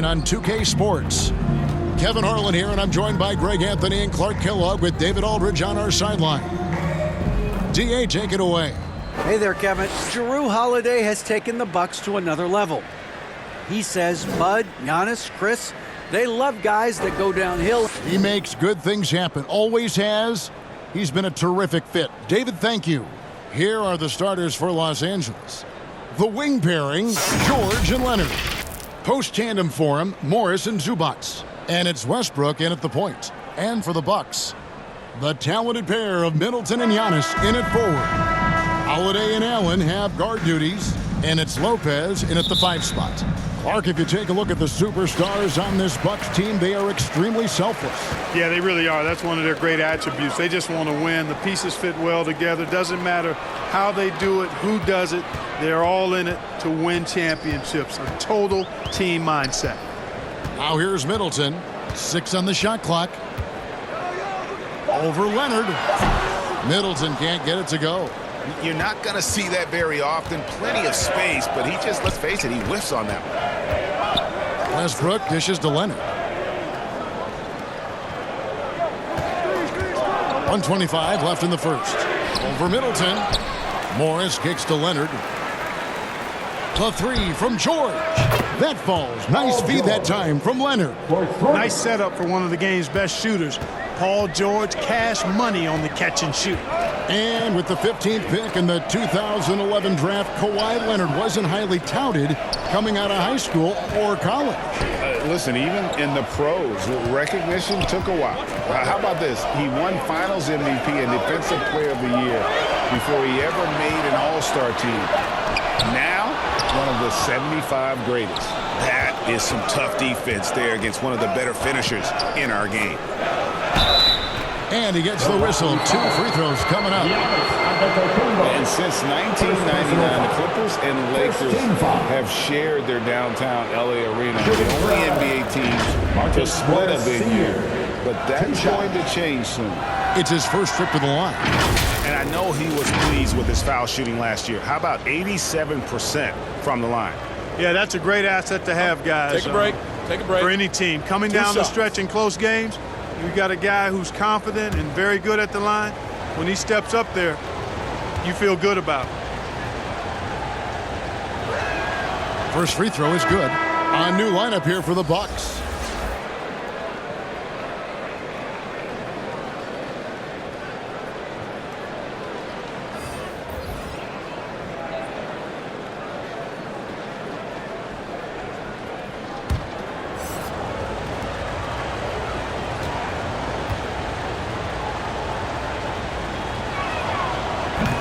On 2K Sports. Kevin Harlan here, and I'm joined by Greg Anthony and Clark Kellogg with David Aldridge on our sideline. DA, take it away. Hey there, Kevin. Jrue Holiday has taken the Bucks to another level. He says Bud, Giannis, Chris, they love guys that go downhill. He makes good things happen. Always has. He's been a terrific fit. David, thank you. Here are the starters for Los Angeles. The wing pairing, George and Leonard. Post-tandem for him, Morris and Zubac. And it's Westbrook in at the point. And for the Bucks, the talented pair of Middleton and Giannis in at forward. Holiday and Allen have guard duties, and it's Lopez in at the 5 spot. Clark, if you take a look at the superstars on this Bucks team, they are extremely selfless. Yeah, they really are. That's one of their great attributes. They just want to win. The pieces fit well together. Doesn't matter how they do it, who does it. They're all in it to win championships. A total team mindset. Now here's Middleton. 6 on the shot clock. Over Leonard. Middleton can't get it to go. You're not going to see that very often. Plenty of space, but he just, let's face it, he whiffs on that one. Westbrook dishes to Leonard. 1:25 left in the first. Over Middleton. Morris kicks to Leonard. The 3 from George. That falls. Nice feed that time from Leonard. Nice setup for one of the game's best shooters. Paul George, cash money on the catch and shoot. And with the 15th pick in the 2011 draft, Kwai Leonard wasn't highly touted coming out of high school or college. Listen, even in the pros, recognition took a while. How about this? He won Finals MVP and Defensive Player of the Year before he ever made an All-Star team. Now, one of the 75 greatest. That is some tough defense there against one of the better finishers in our game. And he gets the whistle. 2 free throws coming up. And since 1999, the Clippers and Lakers have shared their downtown LA arena. The only NBA teams to split a venue. But that's going to change soon. It's his first trip to the line. And I know he was pleased with his foul shooting last year. How about 87% from the line? Yeah, that's a great asset to have, guys. Take a break. Take a break. For any team. Coming down the stretch in close games, you got a guy who's confident and very good at the line. When he steps up there, you feel good about it. First free throw is good. A new lineup here for the Bucks.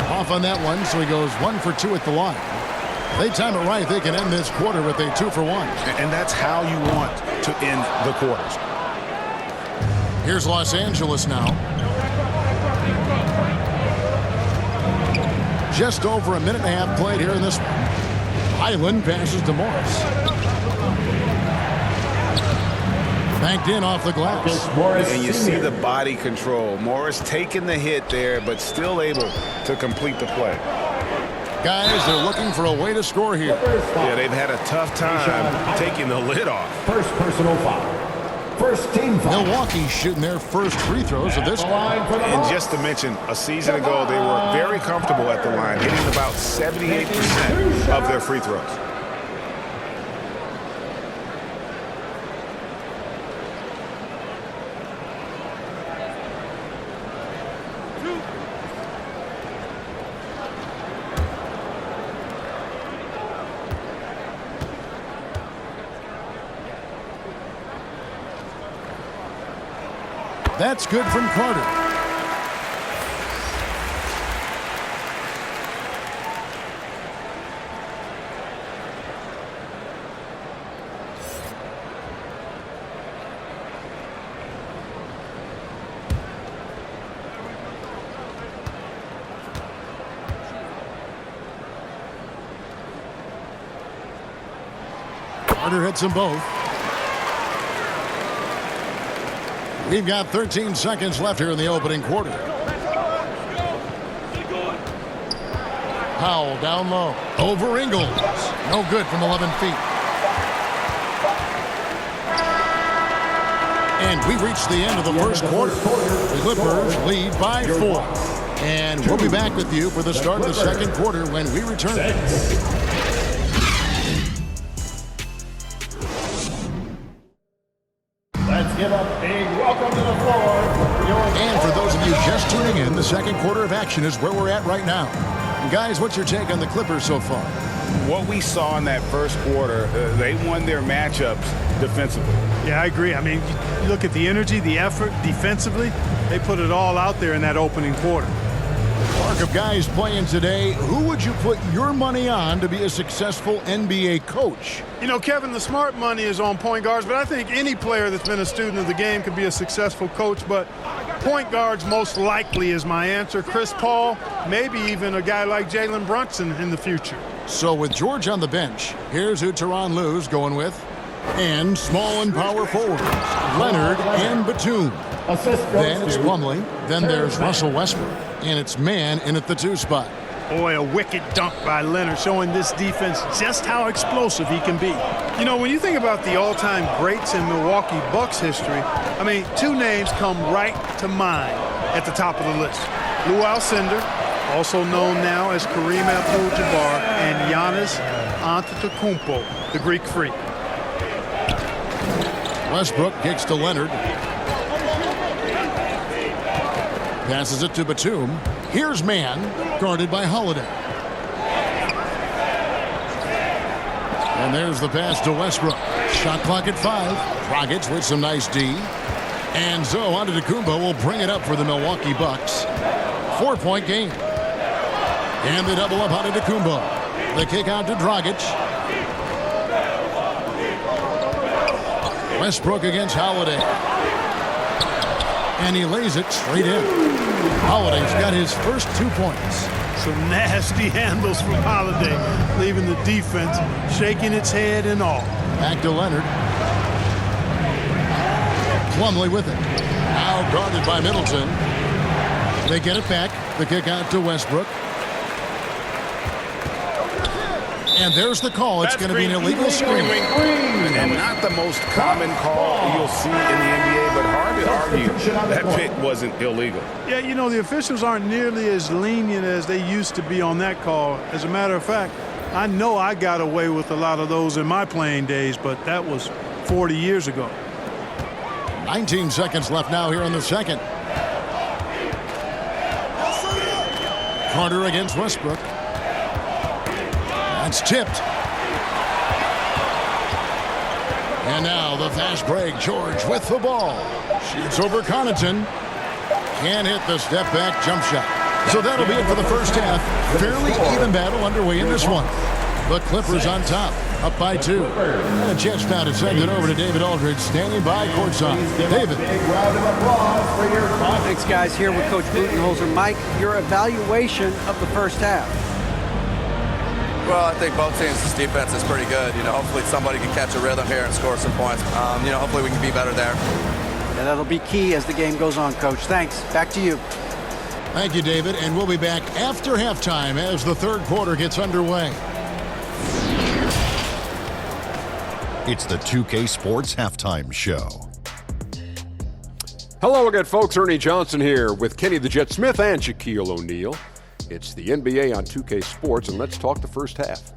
Off on that one, so he goes 1 for 2 at the line. They time it right, they can end this quarter with a 2 for 1. And that's how you want to end the quarters. Here's Los Angeles now. Just over a minute and a half played here in this one. Highland passes to Morris. Banked in off the glass. And you see the body control. Morris taking the hit there, but still able to complete the play. Guys, they're looking for a way to score here. Yeah, they've had a tough time taking the lid off. First personal foul. First team foul. Milwaukee's shooting their first free throws of this one. And just to mention, a season ago, they were very comfortable at the line, hitting about 78% of their free throws. That's good from Carter. Carter hits them both. We've got 13 seconds left here in the opening quarter. Powell down low. Over Ingles. No good from 11 feet. And we reached the end of the first quarter. The Clippers lead by 4. And we'll be back with you for the start of the second quarter when we return. Let's give a big welcome to the floor. And for those of you just tuning in, the second quarter of action is where we're at right now. And guys, what's your take on the Clippers so far? What we saw in that first quarter, they won their matchups defensively. Yeah, I agree. I mean, you look at the energy, the effort defensively, they put it all out there in that opening quarter. Mark of guys playing today, who would you put your money on to be a successful NBA coach? You know, Kevin, the smart money is on point guards, but I think any player that's been a student of the game could be a successful coach, but point guards most likely is my answer. Chris Paul, maybe even a guy like Jalen Brunson in the future. So with George on the bench, here's who Tyronn Lue's going with. And small and power forwards, Leonard and Batum. Then it's Plumlee. Then there's Russell Westbrook. And it's man in at the 2 spot. Boy, a wicked dunk by Leonard, showing this defense just how explosive he can be. You know, when you think about the all-time greats in Milwaukee Bucks history, I mean, 2 names come right to mind at the top of the list. Lou Alcindor, also known now as Kareem Abdul-Jabbar, and Giannis Antetokounmpo, the Greek Freak. Westbrook kicks to Leonard. Passes it to Batum. Here's man, guarded by Holiday. And there's the pass to Westbrook. Shot clock at 5. Dragic with some nice D. And so Antetokounmpo will bring it up for the Milwaukee Bucks. 4-point game. And the double up Antetokounmpo. The kick out to Dragic. Westbrook against Holiday. And he lays it straight in. Holiday's got his first 2 points. Some nasty handles from Holiday, leaving the defense shaking its head and all. Back to Leonard. Plumlee with it. Now guarded by Middleton. They get it back. The kick out to Westbrook. And there's the call. It's going to be an illegal screen. And not the most common call you'll see in the NBA, but hard to argue that pick wasn't illegal. Yeah, you know, the officials aren't nearly as lenient as they used to be on that call. As a matter of fact, I know I got away with a lot of those in my playing days, but that was 40 years ago. 19 seconds left now here in the second. Carter against Westbrook. That's tipped. And now the fast break. George with the ball. Shoots over Connaughton. Can't hit the step back jump shot. So that'll be it for the first half. Fairly even battle underway in this one. The Clippers on top, up by 2. And a chance now to send it over to David Aldridge, standing by courtside. David. Thanks, guys. Here with Coach Budenholzer. Mike, your evaluation of the first half. Well, I think both teams' defense is pretty good. You know, hopefully somebody can catch a rhythm here and score some points. You know, hopefully we can be better there. And that'll be key as the game goes on, Coach. Thanks. Back to you. Thank you, David. And we'll be back after halftime as the third quarter gets underway. It's the 2K Sports Halftime Show. Hello again, folks. Ernie Johnson here with Kenny the Jet Smith and Shaquille O'Neal. It's the NBA on 2K Sports, and let's talk the first half.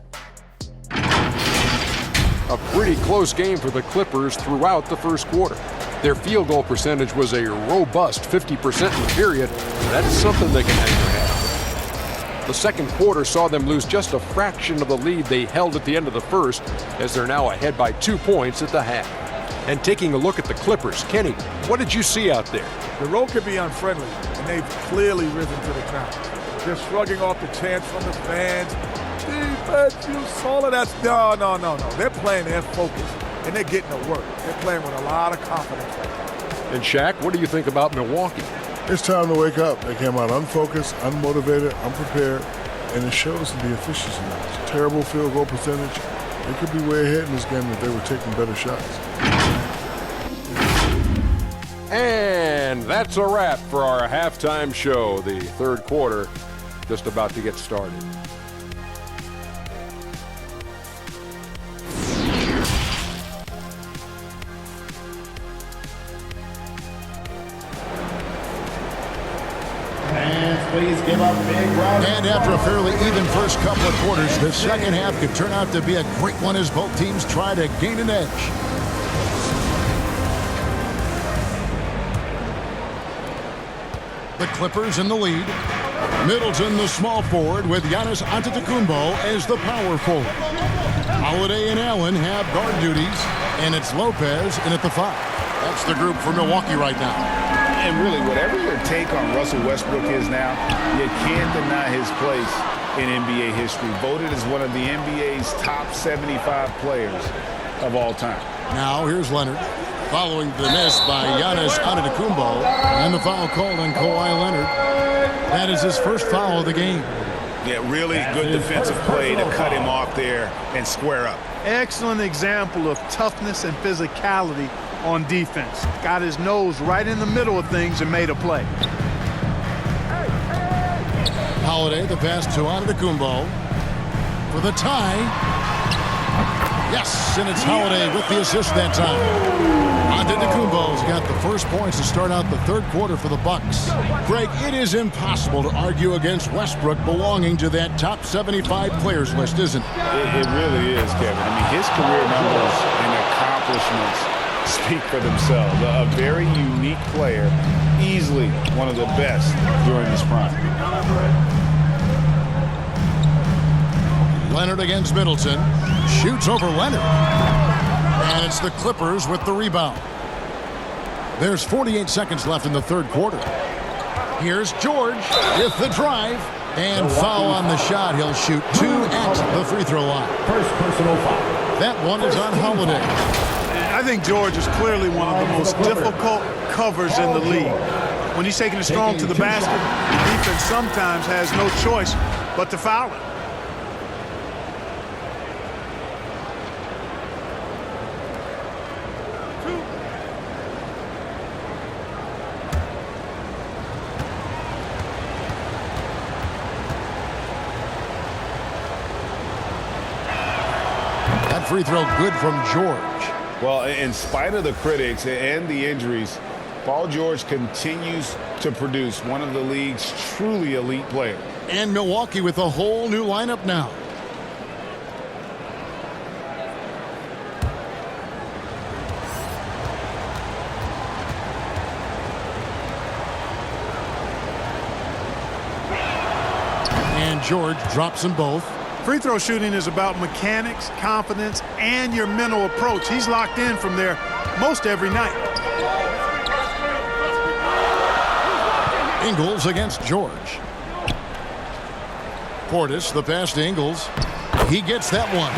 A pretty close game for the Clippers throughout the first quarter. Their field goal percentage was a robust 50% in the period. That's something they can hang their hat on. The second quarter saw them lose just a fraction of the lead they held at the end of the first, as they're now ahead by 2 points at the half. And taking a look at the Clippers, Kenny, what did you see out there? The road could be unfriendly, and they've clearly risen to the challenge. They're shrugging off the chants from the fans. Defense, you saw it. That's no. They're playing their focus, and they're getting to work. They're playing with a lot of confidence. And Shaq, what do you think about Milwaukee? It's time to wake up. They came out unfocused, unmotivated, unprepared, and it shows in the efficiency. Terrible field goal percentage. They could be way ahead in this game if they were taking better shots. And that's a wrap for our halftime show. The third quarter just about to get started. please give up big round. And after a fairly even first couple of quarters, the second half could turn out to be a great one as both teams try to gain an edge. The Clippers in the lead. Middleton, the small forward, with Giannis Antetokounmpo as the power forward. Holiday and Allen have guard duties, and it's Lopez in at the 5. That's the group for Milwaukee right now. And really, whatever your take on Russell Westbrook is now, you can't deny his place in NBA history. Voted as one of the NBA's top 75 players of all time. Now here's Leonard, following the miss by Giannis Antetokounmpo, and the foul called on Kawhi Leonard. That is his first foul of the game. Yeah, really good defensive play to cut him off there and square up. Excellent example of toughness and physicality on defense. Got his nose right in the middle of things and made a play. Holiday, the pass to Antetokounmpo for the tie. Yes, and it's Holiday with the assist that time. Antetokounmpo's got the first points to start out the third quarter for the Bucks. Greg, it is impossible to argue against Westbrook belonging to that top 75 players list, isn't it? It really is, Kevin. I mean, his career numbers and accomplishments speak for themselves. A very unique player, easily one of the best during his prime. Leonard against Middleton. Shoots over Leonard. And it's the Clippers with the rebound. There's 48 seconds left in the third quarter. Here's George with the drive. And foul on the shot. He'll shoot 2 at the free throw line. First personal foul. That one is on Holiday. I think George is clearly one of the most difficult covers in the league. When he's taking it strong to the basket, the defense sometimes has no choice but to foul it. Free throw good from George. Well, in spite of the critics and the injuries, Paul George continues to produce one of the league's truly elite players. And Milwaukee with a whole new lineup now. And George drops them both. Free throw shooting is about mechanics, confidence, and your mental approach. He's locked in from there most every night. Ingles against George. Portis, the pass to Ingles. He gets that one.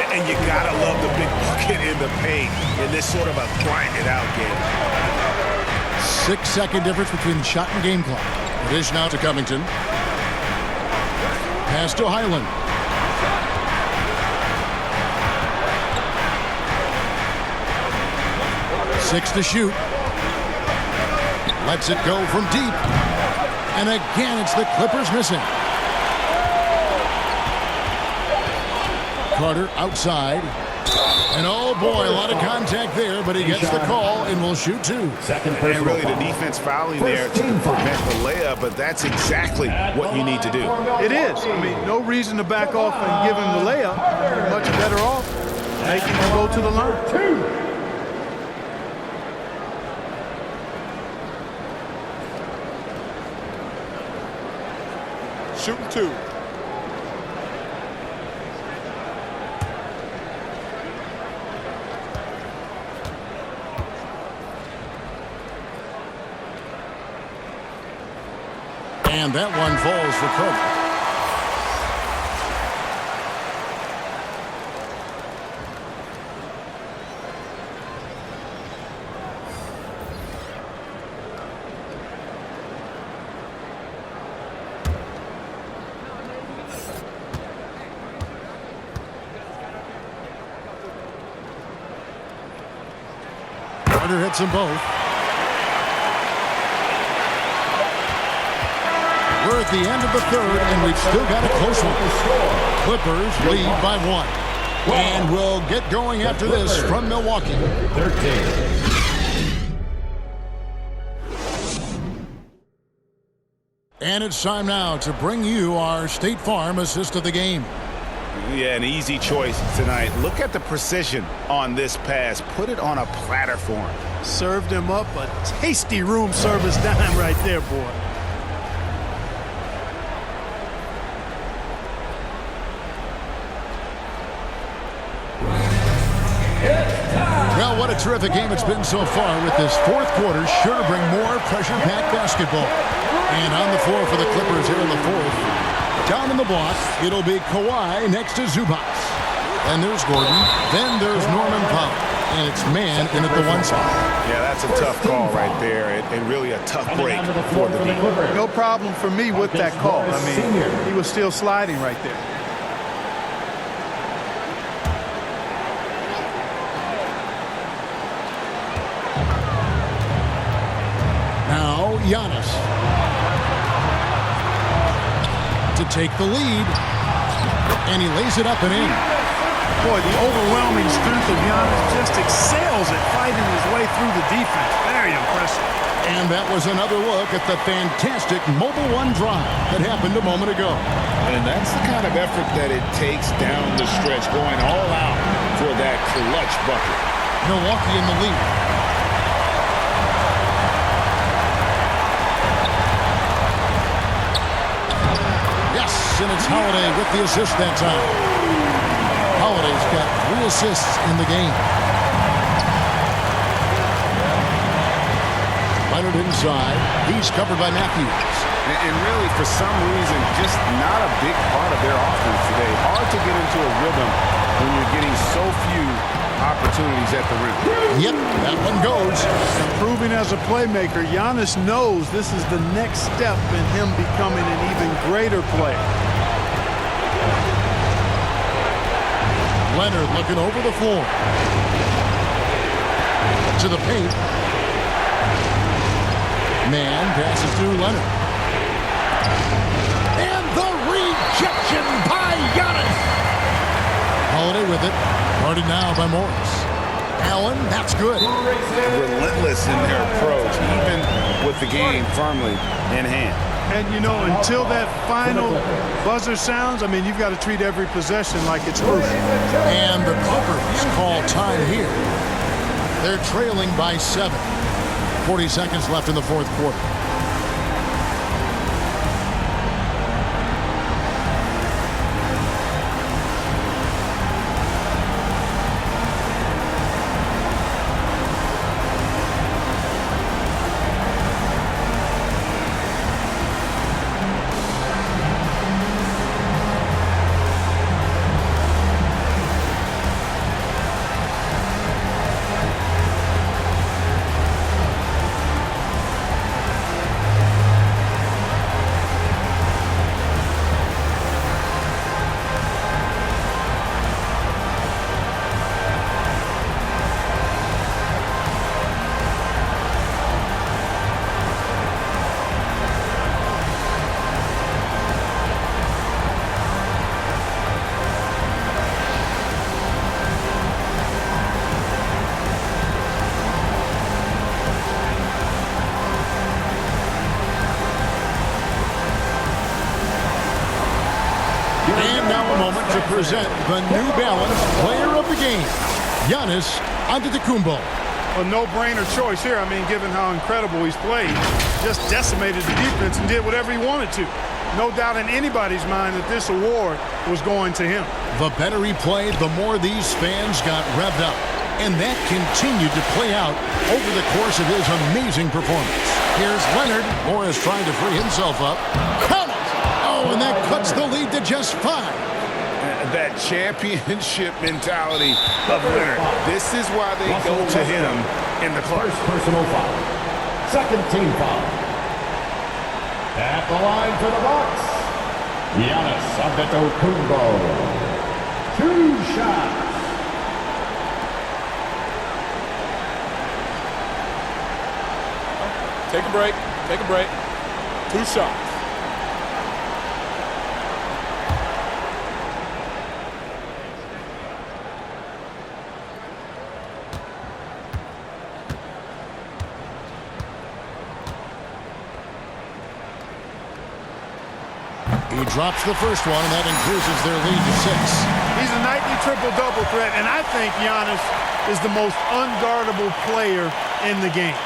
And you gotta love the big bucket in the paint in this sort of a grind-it-out game. 6-second difference between the shot and game clock. Dish now to Covington. Pass to Highland. 6 to shoot. Lets it go from deep. And again, it's the Clippers missing. Carter outside. And oh boy, a lot of contact there, but he gets the call and will shoot 2. Second And personal really foul. the defense fouling there to prevent the layup, but that's exactly what you need to do. It is. I mean, no reason to back off and give him the layup. You're much better off making him go to the line. Shooting 2. And that one falls for Cook. Carter hits them both. We're at the end of the third, and we've still got a close one. Clippers lead by 1. And we'll get going after this from Milwaukee. 13. And it's time now to bring you our State Farm assist of the game. Yeah, an easy choice tonight. Look at the precision on this pass. Put it on a platter for him. Served him up a tasty room service dime right there, boy. Well, what a terrific game it's been so far, with this fourth quarter sure to bring more pressure-packed basketball. And on the floor for the Clippers here in the fourth. Down in the block, it'll be Kwai next to Zubac. And there's Gordon. Then there's Norman Powell. And it's man in at the one spot. Yeah, that's a tough call right there, and really a tough break for the team. No problem for me with that call. I mean, he was still sliding right there. Now, Giannis to take the lead. And he lays it up and in. Boy, the overwhelming strength of Giannis just excels at fighting his way through the defense. Very impressive. And that was another look at the fantastic Mobile One drive that happened a moment ago. And that's the kind of effort that it takes down the stretch, going all out for that clutch bucket. Milwaukee in the lead. Yes, and it's Holiday with the assist that time. Holiday's got 3 assists in the game. Leonard inside. He's covered by Matthews. And really, for some reason, just not a big part of their offense today. Hard to get into a rhythm when you're getting so few opportunities at the rim. Yep, that one goes. Improving as a playmaker, Giannis knows this is the next step in him becoming an even greater player. Leonard looking over the floor. To the paint. Man passes to Leonard. And the rejection by Giannis. Holiday with it. Guarded now by Morris. Allen, that's good. Relentless in their approach, even with the game firmly in hand. And, you know, until that final buzzer sounds, I mean, you've got to treat every possession like it's crucial. And the Clippers call time here. They're trailing by 7. 40 seconds left in the fourth quarter. To present the New Balance Player of the Game, Giannis Antetokounmpo. A no-brainer choice here. I mean, given how incredible he's played, just decimated the defense and did whatever he wanted to. No doubt in anybody's mind that this award was going to him. The better he played, the more these fans got revved up. And that continued to play out over the course of his amazing performance. Here's Leonard. Morris trying to free himself up. Count it! Oh, and that cuts the lead to just 5. That championship mentality of Leonard. This is why they go to him in the clutch. First personal foul. Second team foul. At the line for the Bucks, Giannis Antetokounmpo. 2 shots. Take a break. Take a break. 2 shots. He drops the first one, and that increases their lead to 6. He's a nightly triple-double threat, and I think Giannis is the most unguardable player in the game.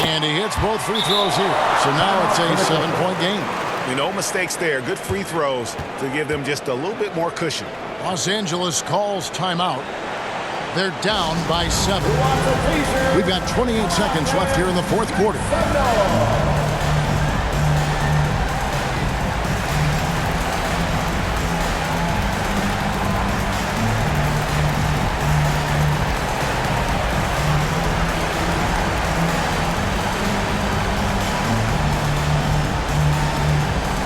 And he hits both free throws here. So now it's a 7-point game. No mistakes there. Good free throws to give them just a little bit more cushion. Los Angeles calls timeout. They're down by 7. We've got 28 seconds left here in the fourth quarter.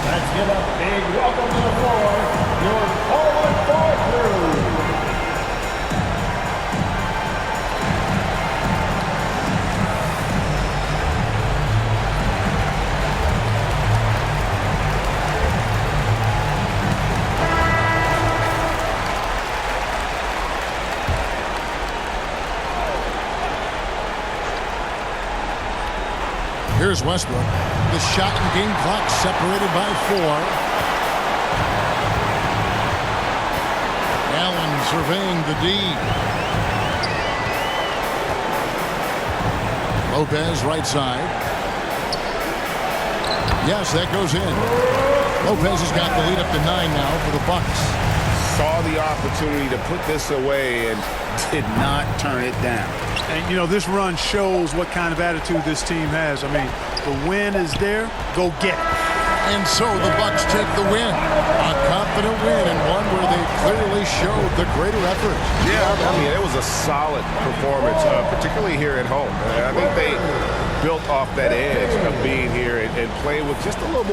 Let's give a big welcome to the floor, your forward ball crew. Here's Westbrook. The shot and game clock separated by 4. Allen surveying the D. Lopez right side. Yes, that goes in. Lopez has got the lead up to 9 now for the Bucks. Saw the opportunity to put this away and did not turn it down. And, you know, this run shows what kind of attitude this team has. I mean, the win is there. Go get it. And so the Bucks take the win. A confident win, and one where they clearly showed the greater effort. Yeah, I mean, it was a solid performance, particularly here at home. I think they built off that edge of being here and playing with just a little more